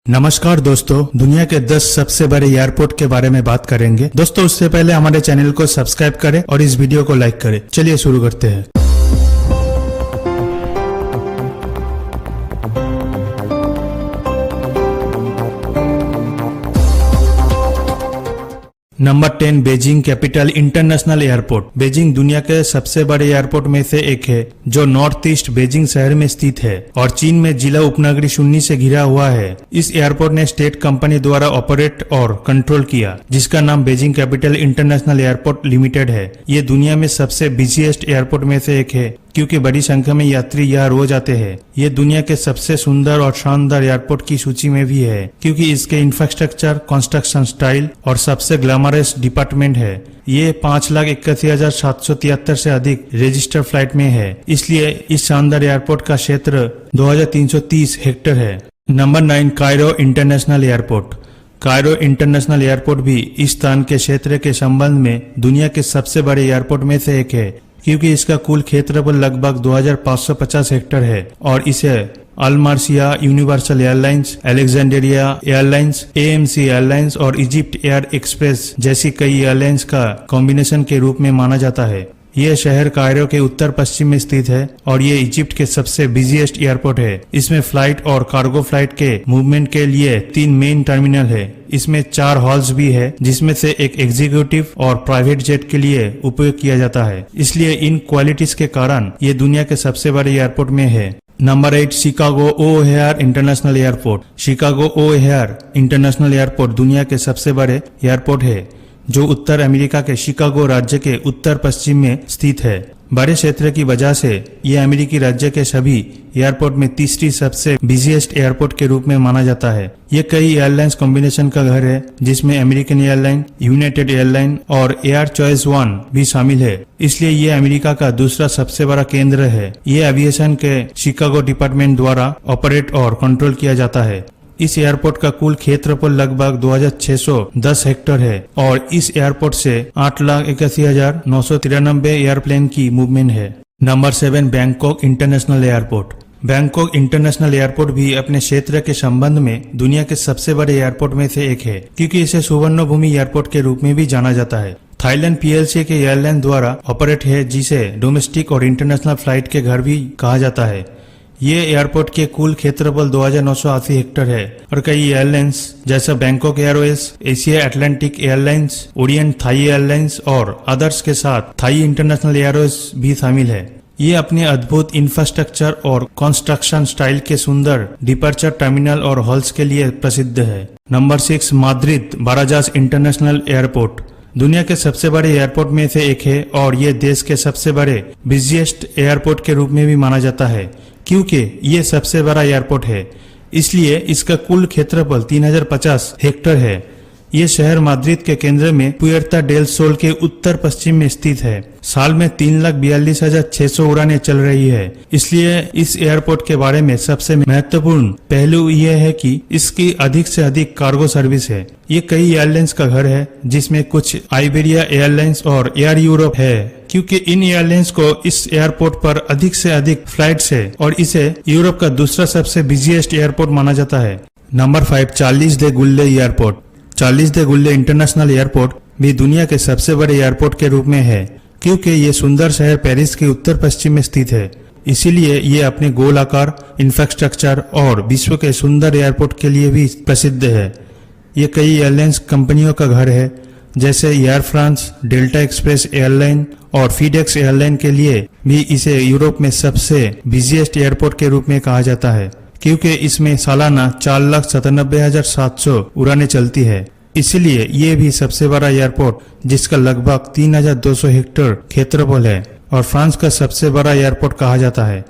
नमस्कार दोस्तों, दुनिया के 10 सबसे बड़े एयरपोर्ट के बारे में बात करेंगे। दोस्तों, उससे पहले हमारे चैनल को सब्सक्राइब करें और इस वीडियो को लाइक करें। चलिए शुरू करते हैं। Number 10, Beijing capital international airport. Beijing दुनिया के सबसे बड़े एयरपोर्ट में से एक है, जो नॉर्थ ईस्ट बेजिंग शहर में स्थित है और चीन में जिला उपनगरी शून्य से घिरा हुआ है। इस एयरपोर्ट ने स्टेट कंपनी द्वारा ऑपरेट और कंट्रोल किया, जिसका नाम Beijing capital international airport limited है। ये दुनिया में सबसे बिजीएस्ट एयरपोर्ट में से एक है, क्योंकि बड़ी संख्या में यात्री यहाँ रोज आते हैं। ये दुनिया के सबसे सुंदर और शानदार एयरपोर्ट की सूची में भी है, क्योंकि इसके इंफ्रास्ट्रक्चर, कंस्ट्रक्शन स्टाइल और सबसे ग्लैमरस डिपार्टमेंट है। ये 5,81,773 से अधिक रजिस्टर्ड फ्लाइट में है, इसलिए इस शानदार एयरपोर्ट का क्षेत्र 2,330 हेक्टेयर है। Number 9, Cairo international airport. Cairo international Airport भी इस स्थान के क्षेत्र के संबंध में दुनिया के सबसे बड़े एयरपोर्ट में से एक है, क्योंकि इसका कुल क्षेत्रफल लगभग 2,550 हेक्टेयर है और इसे अल मार्सिया, Universal Airlines, Alexandria Airlines, AMC airlines और इजिप्ट एयर एक्सप्रेस जैसी कई एयरलाइंस का कॉम्बिनेशन के रूप में माना जाता है। यह शहर कायरो के उत्तर पश्चिम में स्थित है और ये इजिप्ट के सबसे बिजीएस्ट एयरपोर्ट है। इसमें फ्लाइट और कार्गो फ्लाइट के मूवमेंट के लिए 3 मेन टर्मिनल है। इसमें 4 हॉल्स भी है, जिसमें से एक एग्जीक्यूटिव और प्राइवेट जेट के लिए उपयोग किया जाता है। इसलिए इन क्वालिटीज के कारण ये दुनिया के सबसे बड़े एयरपोर्ट में है। Number 8, Chicago O'Hare International Airport. Chicago O'Hare International Airport दुनिया के सबसे बड़े एयरपोर्ट है, जो उत्तर अमेरिका के शिकागो राज्य के उत्तर पश्चिम में स्थित है। बड़े क्षेत्र की वजह से यह अमेरिकी राज्य के सभी एयरपोर्ट में तीसरी सबसे बिजीएस्ट एयरपोर्ट के रूप में माना जाता है। ये कई एयरलाइंस कॉम्बिनेशन का घर है, जिसमें अमेरिकन एयरलाइन, यूनाइटेड एयरलाइन और एयर चॉइस 1 भी शामिल है। इसलिए ये अमेरिका का दूसरा सबसे बड़ा केंद्र है। ये एविएशन के शिकागो डिपार्टमेंट द्वारा ऑपरेट और कंट्रोल किया जाता है। इस एयरपोर्ट का कुल क्षेत्रफल लगभग 2,610 हेक्टेयर है और इस एयरपोर्ट से 8,81,993 एयरप्लेन की मूवमेंट है। Number 7, Bangkok international airport. Bangkok international Airport भी अपने क्षेत्र के संबंध में दुनिया के सबसे बड़े एयरपोर्ट में से एक है, क्योंकि इसे सुवर्ण भूमि एयरपोर्ट के रूप में भी जाना जाता है। थाईलैंड PLC के एयरलाइन द्वारा ऑपरेट है, जिसे डोमेस्टिक और इंटरनेशनल फ्लाइट के घर भी कहा जाता है। ये एयरपोर्ट के कुल क्षेत्रफल 2,980 हेक्टेयर है और कई एयरलाइंस जैसे Bangkok Airways, Asia Atlantic Airlines, Orient Thai Airlines और अदर्स के साथ थाई इंटरनेशनल एयरवेज भी शामिल है। ये अपने अद्भुत इंफ्रास्ट्रक्चर और कंस्ट्रक्शन स्टाइल के सुंदर डिपार्चर टर्मिनल और हॉल्स के लिए प्रसिद्ध है। Number 6, Madrid Barajas International Airport. दुनिया के सबसे बड़े एयरपोर्ट में से एक है और ये देश के सबसे बड़े बिजिएस्ट एयरपोर्ट के रूप में भी माना जाता है, क्योंकि ये सबसे बड़ा एयरपोर्ट है। इसलिए इसका कुल क्षेत्रफल 3,050 हेक्टेयर है। ये शहर माद्रिद के केंद्र में पुएर्ता डेल सोल के उत्तर पश्चिम में स्थित है। साल में 3,42,600 उड़ानें चल रही है। इसलिए इस एयरपोर्ट के बारे में सबसे महत्वपूर्ण पहलू यह है कि इसकी अधिक से अधिक कार्गो सर्विस है। ये कई एयरलाइंस का घर है, जिसमें कुछ आइबेरिया एयरलाइंस और एयर यूरोप है, क्योंकि इन एयरलाइंस को इस एयरपोर्ट पर अधिक से अधिक फ्लाइट्स है और इसे यूरोप का दूसरा सबसे बिजीएस्ट एयरपोर्ट माना जाता है। Number 5, Charles de Gaulle Airport. Charles de Gaulle International Airport भी दुनिया के सबसे बड़े एयरपोर्ट के रूप में है, क्योंकि ये सुंदर शहर पेरिस के उत्तर पश्चिम में स्थित है। इसीलिए ये अपने गोल आकार, इंफ्रास्ट्रक्चर और विश्व के सुंदर एयरपोर्ट के लिए भी प्रसिद्ध है। ये कई एयरलाइंस कंपनियों का घर है, जैसे air France, delta express airline और फीडेक्स एयरलाइन के लिए भी इसे यूरोप में सबसे बिजीएस्ट एयरपोर्ट के रूप में कहा जाता है, क्योंकि इसमें सालाना 4,97,700 उड़ानें चलती है। इसलिए ये भी सबसे बड़ा एयरपोर्ट, जिसका लगभग 3,200 हेक्टेयर क्षेत्रफल है और फ्रांस का सबसे बड़ा एयरपोर्ट कहा जाता है।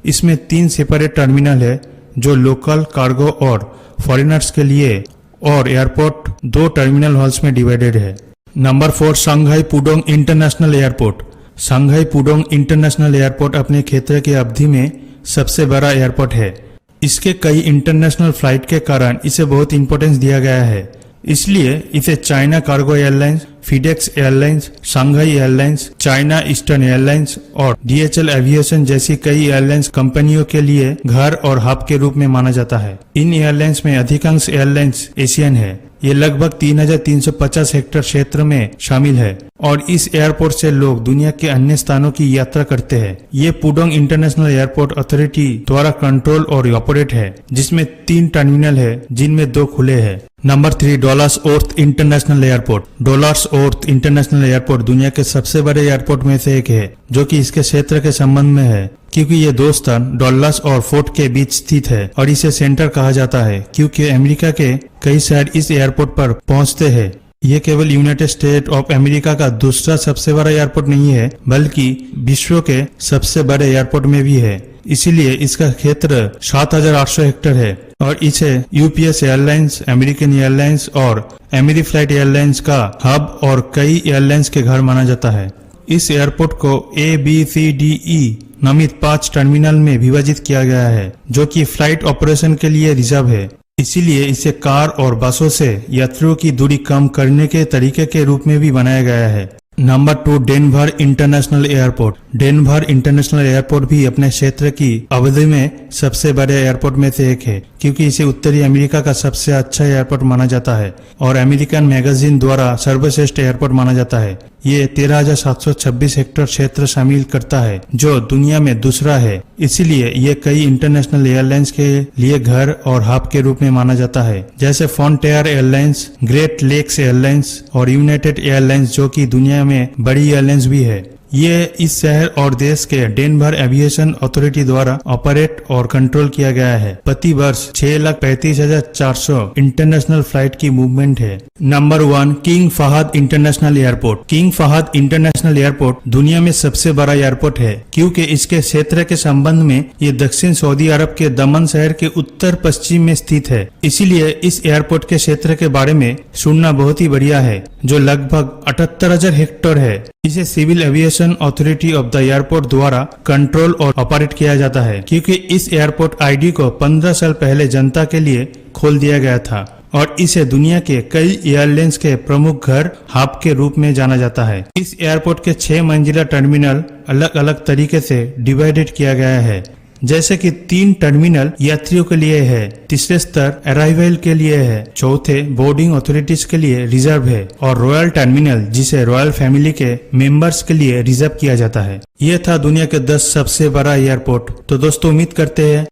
इसमें 3 सेपरेट टर्मिनल है, जो लोकल, कार्गो और फॉरेनर्स के लिए, और एयरपोर्ट 2 टर्मिनल हॉल्स में डिवाइडेड है। Number 4, Shanghai Pudong International airport. Shanghai Pudong International airport अपने क्षेत्र की अवधि में सबसे बड़ा एयरपोर्ट है। इसके कई इंटरनेशनल फ्लाइट के कारण इसे बहुत इंपॉर्टेंस दिया गया है। इसलिए इसे China cargo airlines, FedEx airlines, Shanghai airlines, China eastern airlines और DHL एविएशन जैसी कई एयरलाइंस कंपनियों के लिए घर और हब के रूप में माना जाता है। इन एयरलाइंस में अधिकांश एयरलाइंस एशियन है। ये लगभग 3,350 हेक्टेयर क्षेत्र में शामिल है और इस एयरपोर्ट से लोग दुनिया के अन्य स्थानों की यात्रा करते हैं। ये पुडोंग इंटरनेशनल एयरपोर्ट अथॉरिटी द्वारा कंट्रोल और ऑपरेट है, जिसमें 3 टर्मिनल है जिनमें 2 खुले हैं। Number 3, Dallas Worth International Airport. Dallas Worth International Airport दुनिया के सबसे बड़े एयरपोर्ट में से एक है, जो कि इसके क्षेत्र के संबंध में है, क्योंकि ये 2 स्थान डल्लास और फोर्ट के बीच स्थित है और इसे सेंटर कहा जाता है क्योंकि अमेरिका के कई शहर इस एयरपोर्ट पर पहुंचते हैं। ये केवल यूनाइटेड स्टेट ऑफ अमेरिका का दूसरा सबसे बड़ा एयरपोर्ट नहीं है, बल्कि विश्व के सबसे बड़े एयरपोर्ट में भी है। इसीलिए इसका क्षेत्र 7,800 हेक्टेयर है और इसे यूपीएस एयरलाइंस, अमेरिकन एयरलाइंस और अमेरीफ्लाइट एयरलाइंस का हब और कई एयरलाइंस के घर माना जाता है। इस एयरपोर्ट को ABCDE नामित 5 टर्मिनल में विभाजित किया गया है, जो कि फ्लाइट ऑपरेशन के लिए रिजर्व है। इसीलिए इसे कार और बसों से यात्रियों की दूरी कम करने के तरीके के रूप में भी बनाया गया है। Number 2, Denver international airport. Denver international Airport भी अपने क्षेत्र की अवधि में सबसे बड़े एयरपोर्ट में से एक है, क्योंकि इसे उत्तरी अमेरिका का सबसे अच्छा एयरपोर्ट माना जाता है और अमेरिकन मैगजीन द्वारा सर्वश्रेष्ठ एयरपोर्ट माना जाता है। ये 13,726 हेक्टेयर क्षेत्र शामिल करता है, जो दुनिया में दूसरा है। इसीलिए ये कई इंटरनेशनल एयरलाइंस के लिए घर और हब के रूप में माना जाता है, जैसे Frontier Airlines, Great Lakes Airlines और यूनाइटेड एयरलाइंस, जो कि दुनिया में बड़ी एयरलाइंस भी है। ये इस शहर और देश के डेनवर एविएशन अथॉरिटी द्वारा ऑपरेट और कंट्रोल किया गया है। प्रति वर्ष 6,35,400 इंटरनेशनल फ्लाइट की मूवमेंट है। Number 1, King Fahd International Airport. King Fahd International Airport दुनिया में सबसे बड़ा एयरपोर्ट है, क्योंकि इसके क्षेत्र के संबंध में ये दक्षिण सऊदी अरब के दमन शहर के उत्तर पश्चिम में स्थित है। इसीलिए इस एयरपोर्ट के क्षेत्र के बारे में सुनना बहुत ही बढ़िया है, जो लगभग 78,000 हेक्टेयर है। इसे civil aviation authority of the airport द्वारा कंट्रोल और ऑपरेट किया जाता है, क्योंकि इस एयरपोर्ट ID को 15 साल पहले जनता के लिए खोल दिया गया था और इसे दुनिया के कई एयरलाइंस के प्रमुख घर हब के रूप में जाना जाता है। इस एयरपोर्ट के 6 मंजिला टर्मिनल अलग अलग तरीके से डिवाइडेड किया गया है, जैसे कि 3 टर्मिनल यात्रियों के लिए है, तीसरे स्तर अराइवल के लिए है, चौथे बोर्डिंग अथॉरिटीज के लिए रिजर्व है और रॉयल टर्मिनल, जिसे रॉयल फैमिली के मेंबर्स के लिए रिजर्व किया जाता है। यह था दुनिया के 10 सबसे बड़ा एयरपोर्ट। तो दोस्तों, उम्मीद करते हैं